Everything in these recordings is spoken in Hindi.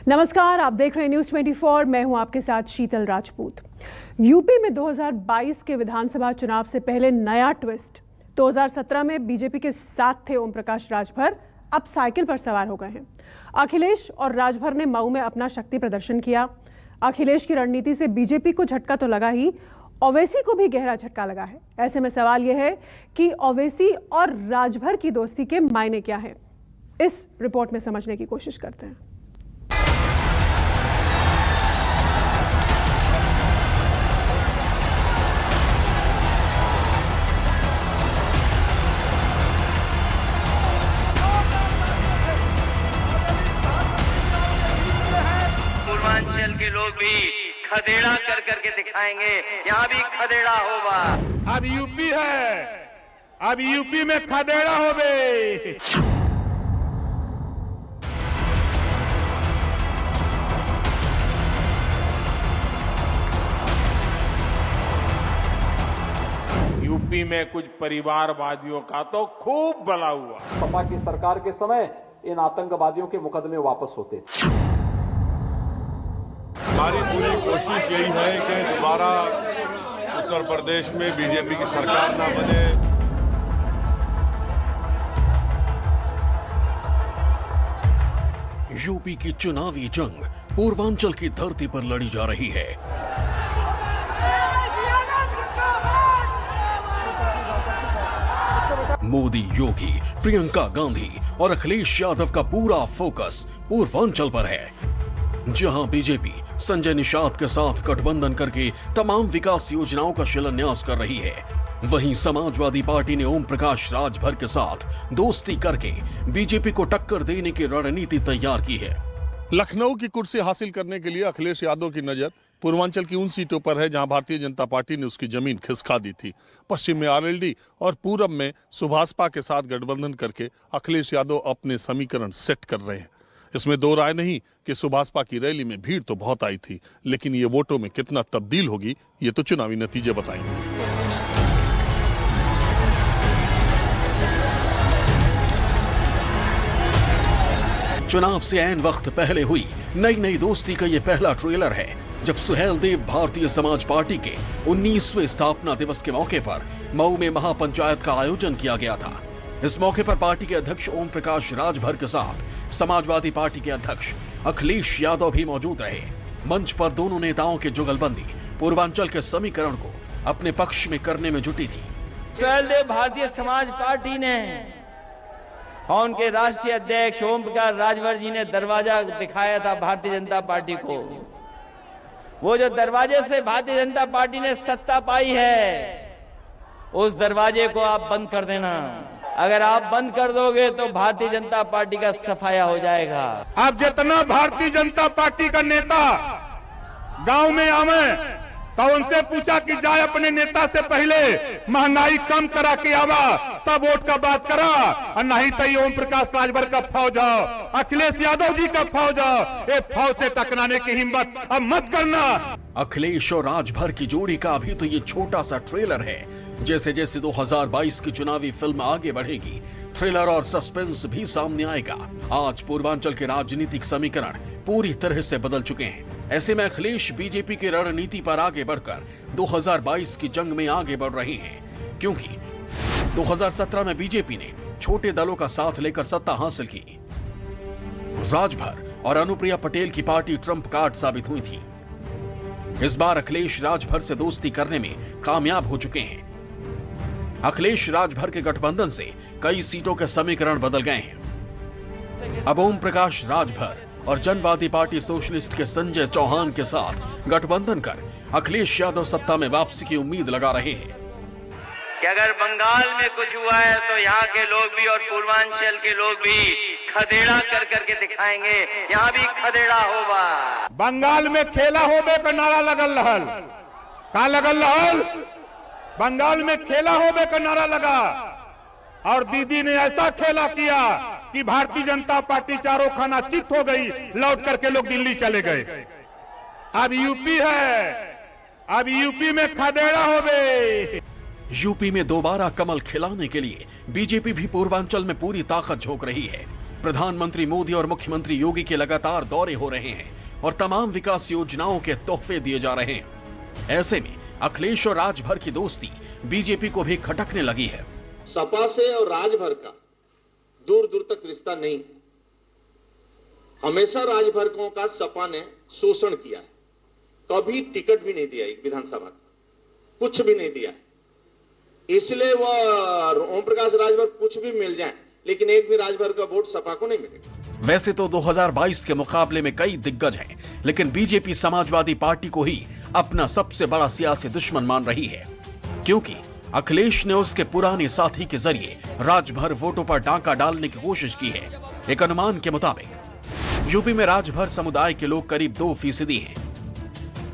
नमस्कार, आप देख रहे हैं न्यूज़ 24। मैं हूं आपके साथ शीतल राजपूत। यूपी में 2022 के विधानसभा चुनाव से पहले नया ट्विस्ट। 2017 में बीजेपी के साथ थे ओम प्रकाश राजभर, अब साइकिल पर सवार हो गए हैं। अखिलेश और राजभर ने मऊ में अपना शक्ति प्रदर्शन किया। अखिलेश की रणनीति से बीजेपी को झटका तो लगा ही, ओवैसी को भी गहरा झटका लगा है। ऐसे में सवाल यह है कि ओवैसी और राजभर की दोस्ती के मायने क्या है, इस रिपोर्ट में समझने की कोशिश करते हैं। पूर्वांचल के लोग भी खदेड़ा कर करके दिखाएंगे, यहाँ भी खदेड़ा होगा। अब यूपी है, अब यूपी में खदेड़ा होवे। यूपी में कुछ परिवारवादियों का तो खूब भला हुआ। सपा की सरकार के समय इन आतंकवादियों के मुकदमे वापस होते थे। हमारी पूरी कोशिश यही है कि दोबारा उत्तर प्रदेश में बीजेपी की सरकार ना बने। यूपी की चुनावी जंग पूर्वांचल की धरती पर लड़ी जा रही है। मोदी, योगी, प्रियंका गांधी और अखिलेश यादव का पूरा फोकस पूर्वांचल पर है, जहां बीजेपी संजय निषाद के साथ गठबंधन करके तमाम विकास योजनाओं का शिलान्यास कर रही है। वहीं समाजवादी पार्टी ने ओम प्रकाश राजभर के साथ दोस्ती करके बीजेपी को टक्कर देने की रणनीति तैयार की है। लखनऊ की कुर्सी हासिल करने के लिए अखिलेश यादव की नजर पूर्वांचल की उन सीटों पर है जहां भारतीय जनता पार्टी ने उसकी जमीन खिसका दी थी। पश्चिम में आरएलडी और पूरब में सुभाषपा के साथ गठबंधन करके अखिलेश यादव अपने समीकरण सेट कर रहे हैं। इसमें दो राय नहीं कि सुभाषपा की रैली में भीड़ तो बहुत आई थी, लेकिन ये वोटों में कितना तब्दील होगी ये तो चुनावी नतीजे बताएंगे। चुनाव से ऐन वक्त पहले हुई नई दोस्ती का ये पहला ट्रेलर है, जब सुहेल देव भारतीय समाज पार्टी के 19वें स्थापना दिवस के मौके पर मऊ में महापंचायत का आयोजन किया गया था। इस मौके पर पार्टी के अध्यक्ष ओम प्रकाश राजभर के साथ समाजवादी पार्टी के अध्यक्ष अखिलेश यादव भी मौजूद रहे। मंच पर दोनों नेताओं की जुगलबंदी पूर्वांचल के समीकरण को अपने पक्ष में करने में जुटी थी। सुहेल देव भारतीय समाज पार्टी ने और उनके राष्ट्रीय अध्यक्ष ओम प्रकाश राजभर जी ने दरवाजा दिखाया था भारतीय जनता पार्टी को। वो जो दरवाजे से भारतीय जनता पार्टी ने सत्ता पाई है, उस दरवाजे को आप बंद कर देना। अगर आप बंद कर दोगे तो भारतीय जनता पार्टी का सफाया हो जाएगा। अब जितना भारतीय जनता पार्टी का नेता गांव में आवे तो उनसे पूछा कि जाए अपने नेता से पहले महंगाई कम करा के आवा, तब वोट का बात करा, और नहीं तो ओम प्रकाश राजभर का फौज हो, अखिलेश यादव जी का फौज हो, ये फौज से टकराने की हिम्मत अब मत करना। अखिलेश और राजभर की जोड़ी का अभी तो ये छोटा सा ट्रेलर है। जैसे जैसे 2022 की चुनावी फिल्म आगे बढ़ेगी, थ्रिलर और सस्पेंस भी सामने आएगा। आज पूर्वांचल के राजनीतिक समीकरण पूरी तरह से बदल चुके हैं। ऐसे में अखिलेश बीजेपी की रणनीति पर आगे बढ़कर 2022 की जंग में आगे बढ़ रहे हैं, क्योंकि 2017 में बीजेपी ने छोटे दलों का साथ लेकर सत्ता हासिल की। राजभर और अनुप्रिया पटेल की पार्टी ट्रंप कार्ड साबित हुई थी। इस बार अखिलेश राजभर से दोस्ती करने में कामयाब हो चुके हैं। अखिलेश राजभर के गठबंधन से कई सीटों के समीकरण बदल गए हैं। अब ओम प्रकाश राजभर और जनवादी पार्टी सोशलिस्ट के संजय चौहान के साथ गठबंधन कर अखिलेश यादव सत्ता में वापसी की उम्मीद लगा रहे हैं। कि अगर बंगाल में कुछ हुआ है तो यहाँ के लोग भी और पूर्वांचल के लोग भी खदेड़ा कर करके दिखाएंगे, यहाँ भी खदेड़ा होगा। बंगाल में खेला होबे का नारा लगल रहल, का लगल रहल? बंगाल में खेला होबे का नारा लगा, और दीदी ने ऐसा खेला किया कि भारतीय जनता पार्टी चारों खाना चित हो गई, लौट करके लोग दिल्ली चले गए। अब यूपी है, अब यूपी में खदेड़ा होबे। यूपी में दोबारा कमल खिलाने के लिए बीजेपी भी पूर्वांचल में पूरी ताकत झोंक रही है। प्रधानमंत्री मोदी और मुख्यमंत्री योगी के लगातार दौरे हो रहे हैं और तमाम विकास योजनाओं के तोहफे दिए जा रहे हैं। ऐसे में अखिलेश और राजभर की दोस्ती बीजेपी को भी खटकने लगी है। सपा से और राजभर का दूर दूर तक रिश्ता नहीं। हमेशा राजभर का सपा ने शोषण किया है, कभी टिकट भी नहीं दिया एक विधानसभा का, कुछ भी नहीं दिया है। इसलिए वह ओम प्रकाश राजभर कुछ भी मिल जाए, लेकिन एक भी राजभर का वोट सपा को नहीं मिलेगा। वैसे तो 2022 के मुकाबले में कई दिग्गज हैं, लेकिन बीजेपी समाजवादी पार्टी को ही अपना सबसे बड़ा सियासी दुश्मन मान रही है, क्योंकि अखिलेश ने उसके पुराने साथी के जरिए राजभर वोटों पर डांका डालने की कोशिश की है। एक अनुमान के मुताबिक यूपी में राजभर समुदाय के लोग करीब 2% हैं।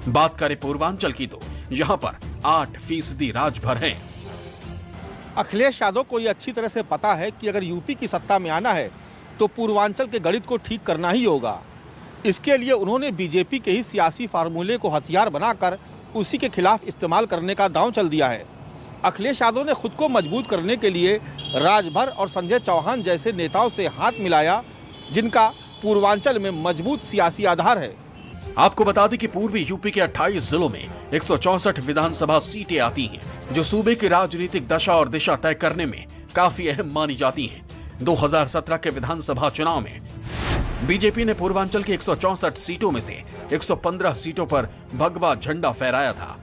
बात करें पूर्वांचल की तो यहाँ पर 8% राजभर हैं। अखिलेश यादव को यह अच्छी तरह से पता है कि अगर यूपी की सत्ता में आना है तो पूर्वांचल के गणित को ठीक करना ही होगा। इसके लिए उन्होंने बीजेपी के ही सियासी फार्मूले को हथियार बनाकर उसी के खिलाफ इस्तेमाल करने का दांव चल दिया है। अखिलेश यादव ने खुद को मजबूत करने के लिए राजभर और संजय चौहान जैसे नेताओं से हाथ मिलाया, जिनका पूर्वांचल में मजबूत सियासी आधार है। आपको बता दें कि पूर्वी यूपी के 28 जिलों में 164 विधानसभा सीटें आती हैं, जो सूबे की राजनीतिक दशा और दिशा तय करने में काफी अहम मानी जाती हैं। 2017 के विधानसभा चुनाव में बीजेपी ने पूर्वांचल की 164 सीटों में से 115 सीटों पर भगवा झंडा फहराया था।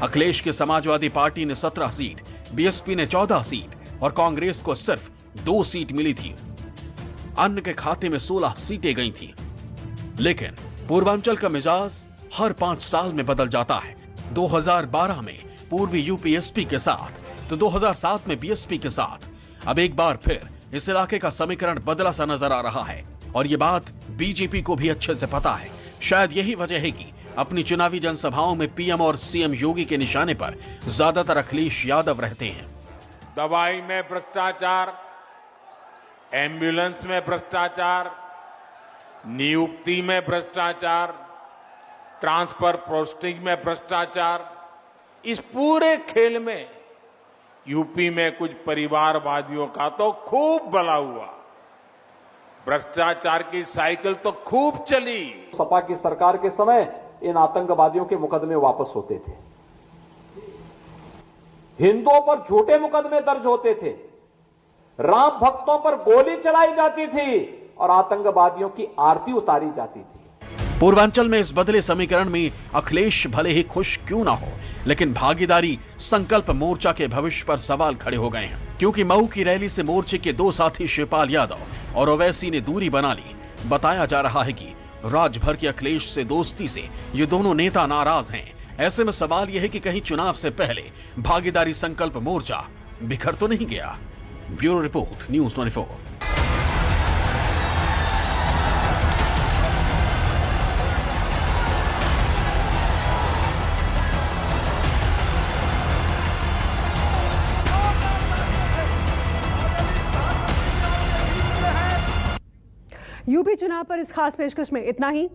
अखिलेश की समाजवादी पार्टी ने 17 सीट, बीएसपी ने 14 सीट और कांग्रेस को सिर्फ 2 सीट मिली थी। अन्य के खाते में 16 सीटें गई थी। लेकिन पूर्वांचल का मिजाज हर 5 साल में बदल जाता है। 2012 में पूर्वी यूपी एसपी के साथ, तो 2007 में बीएसपी के साथ। अब एक बार फिर इस इलाके का समीकरण बदला सा नजर आ रहा है और ये बात बीजेपी को भी अच्छे से पता है। शायद यही वजह है कि अपनी चुनावी जनसभाओं में पीएम और सीएम योगी के निशाने पर ज्यादातर अखिलेश यादव रहते हैं। दवाई में भ्रष्टाचार, एम्बुलेंस में भ्रष्टाचार, नियुक्ति में भ्रष्टाचार, ट्रांसफर पोस्टिंग में भ्रष्टाचार, इस पूरे खेल में यूपी में कुछ परिवारवादियों का तो खूब भला हुआ। भ्रष्टाचार की साइकिल तो खूब चली। सपा की सरकार के समय इन आतंकवादियों के मुकदमे वापस होते थे, हिंदुओं पर झूठे मुकदमे दर्ज होते थे, राम भक्तों पर गोली चलाई जाती थी और आतंकवादियों की आरती उतारी जाती थी। पूर्वांचल में इस बदले समीकरण में अखिलेश भले ही खुश क्यों ना हो, लेकिन भागीदारी संकल्प मोर्चा के भविष्य पर सवाल खड़े हो गए हैं, क्योंकि मऊ की रैली से मोर्चे के 2 साथी शिवपाल यादव और ओवैसी ने दूरी बना ली। बताया जा रहा है कि राजभर की अखिलेश से दोस्ती से ये दोनों नेता नाराज हैं। ऐसे में सवाल यह है कि कहीं चुनाव से पहले भागीदारी संकल्प मोर्चा बिखर तो नहीं गया। Bureau report, news 24। यूपी चुनाव पर इस खास पेशकश में इतना ही।